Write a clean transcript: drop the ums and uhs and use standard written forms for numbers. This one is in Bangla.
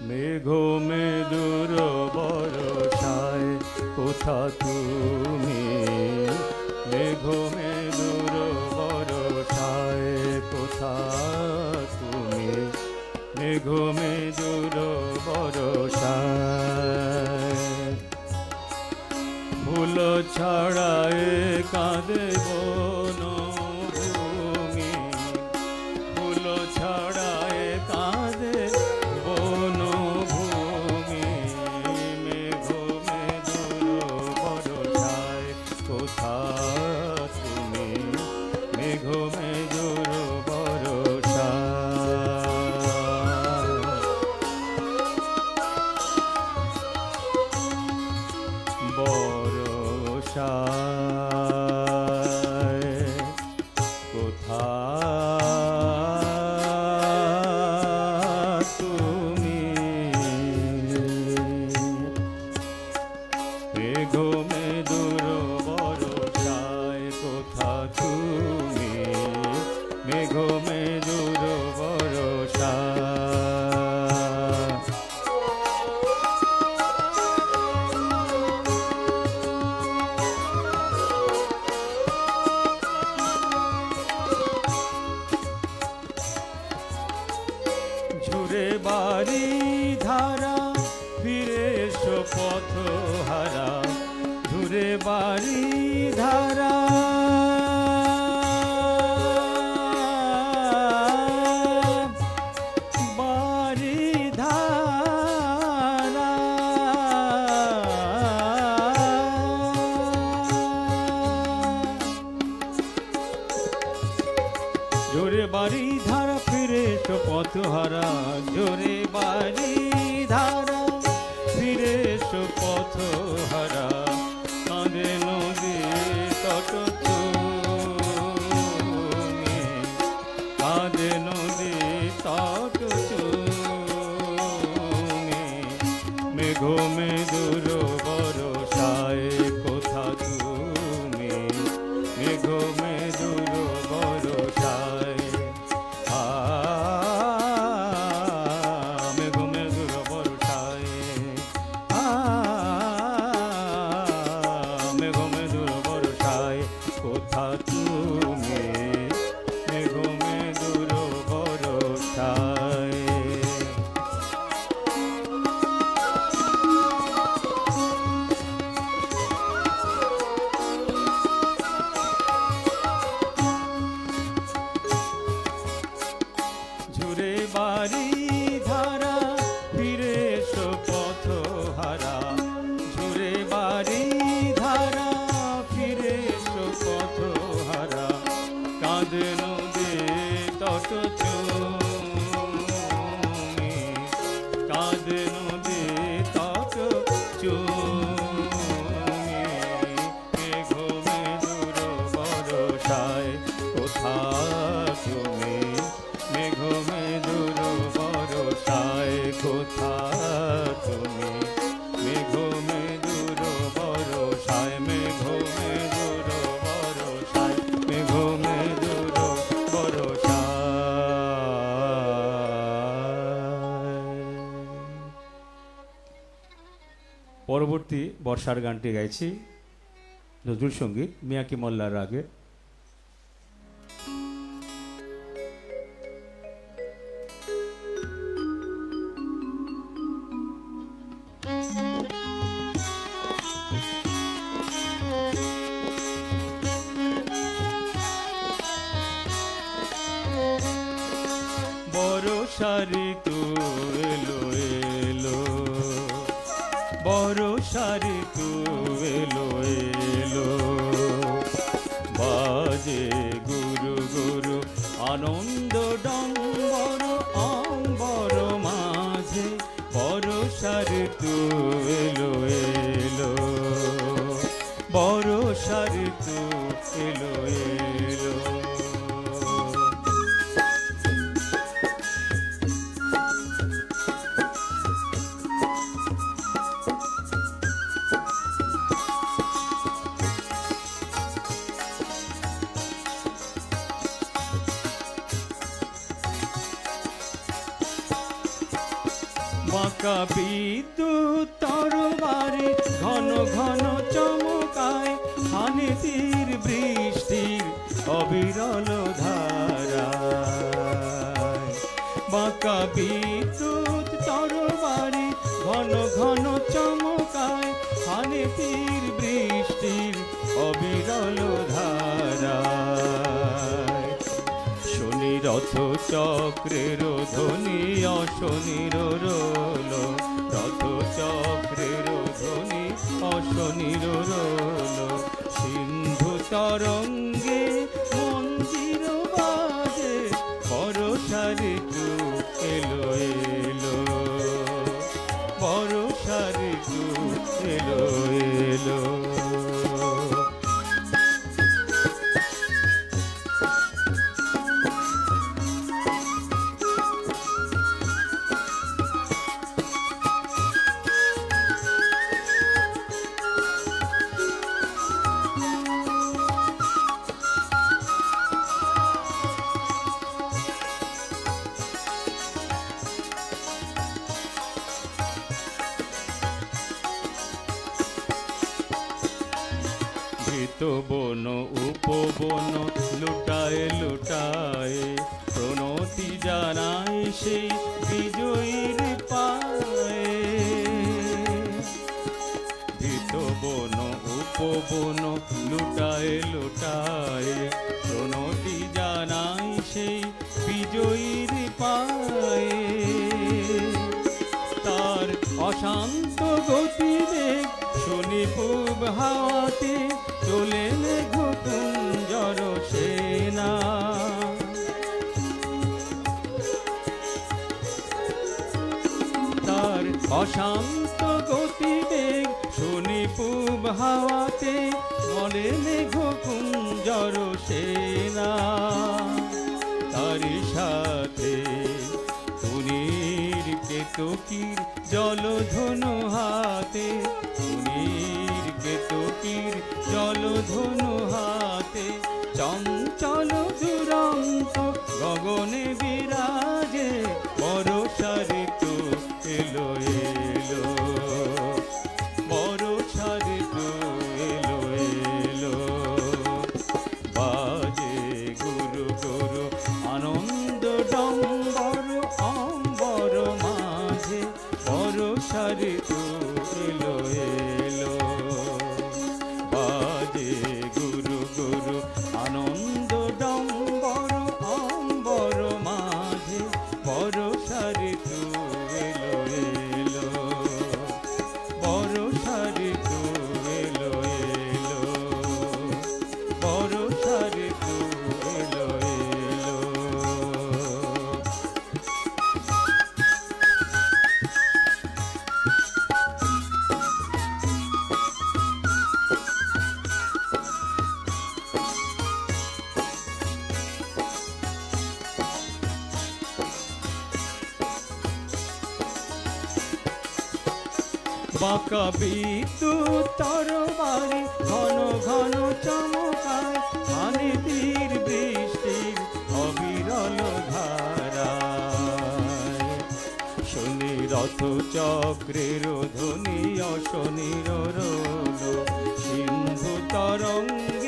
মেঘ মেদুর বরষায় কোথা তুমি, মেঘ মেদুর বরষায় কোথা তুমি, মেঘ মেদুর বরষায় ফুল ছড়ায় কাঁদে বনভূমি, ফুল ছড়ায় কাঁদে বনভূমি, মেঘ মেদুর বরষায় কোথা তুমি, মেঘ মেদুর বরষায় কোথা তুমি, মেঘ মেদুর বরষায় কোথা তুমি, মেঘ মেদুর বরষায় ঝুরে বাড়ি ধারা ফিরে এসো পথ হারা, ঝুরে বাড়ি ধারা বাড়ি ধারা ঝুরে বাড়ি ধারা ফিরে এসো পথ হারা, জোরে বাড়ি ধারা ফিরে এসো পথ হারা, কাঁদে নদী তট তুমি, কাঁদে নদী তট তুমি, মেঘ মেদুর বরষায় কোথা তুমি, মেঘ মেদুর বরষায় মেঘ মেদুর বরষায় মেঘ মেদুর বরষায় কোথা তুমি, মেঘ মেদুর বরষায় ঝুরে বাড়ি ধারা ফিরে এসো পথ হারা, ঝুরে বাড়ি ধারা ফিরে এসো পথ হারা, কাঁদে নদী তট তুমি, কাঁদে নদী তট তুমি, মেঘ মেদুর বরষায় কোথা তুমি, মেঘ মেদুর বরষায় কোথা তুমি, মেঘ মেদুর বরষায়, মেঘ মেদুর বরষায়, মেঘ মেদুর বরষায়। পরবর্তী বর্ষার গানটি গাইছি নজরুল সঙ্গীত মিয়াকি মোল্লার রাগে। বরষা ঋতু এলো এলো, বরষা ঋতু এলো এলো, বাজে গুরু গুরু আনন্দ ডম্বর অম্বর মাঝে, বরষা ঋতু এলো এলো, বরষা ঋতু এলো এলো। বাঁকা বিদ্যুৎ তরবারি ঘন ঘন চমকায়, হানি তীর বৃষ্টির অবিরল ধারায়। বাঁকা বিদ্যুৎ তরবারি ঘন ঘন চমকায়, হানি তীর বৃষ্টির অবিরল ধারায়। শনি রথ চক্রের ধ্বনি অশনির রোল, রথ চক্রের ধ্বনি অশনির রোল। সিন্ধু তরঙ্গে মঞ্জির বাজে, বরষার ঋতু এলো এলো, বরষার ঋতু এলো এলো। ঘৃত বন উপবন লুটায় লুটায়, প্রণতি জানায় সেই বিজয়ীর পায়ে। ঘৃত বন উপবন লুটায় লুটায়, প্রণতি জানায় সেই বিজয়ীর পায়ে। তার অশান্ত গতিবেগ শুনি পূব হাওয়াতে, চলে মেঘপুঞ্জর সেনা। তার অশান্ত গতিবেগ শুনি পূব হাওয়াতে, চলে মেঘপুঞ্জর সেনা। তারই সাথে তুনির কেতকীর জলধনু হাতে, তুনির কেতকীর জলধনু হাতে। চঞ্চল দুরন্ত গগনে বিরাজে, বরষা ঋতু এলো এলো, বরষা ঋতু এলো এলো। বাজে গুরু গুরু আনন্দ ডম্বর অম্বর মাঝে, বরষা ঋতু এলো এলো। বাজে গুরু গুরু আনন্দ ডম্বর অম্বর মাঝে, বরষা ঋতু এলো এলো, বরষা ঋতু এলো এলো, বরষা ঋতু এলো এলো। বাঁকা বিদ্যুৎ তরবারি ঘন ঘন চমকায়, হানি তীর বৃষ্টির অবিরল ধারায়। শনি রথ চক্রের ধ্বনি অশনির রোল, সিন্ধু তরঙ্গ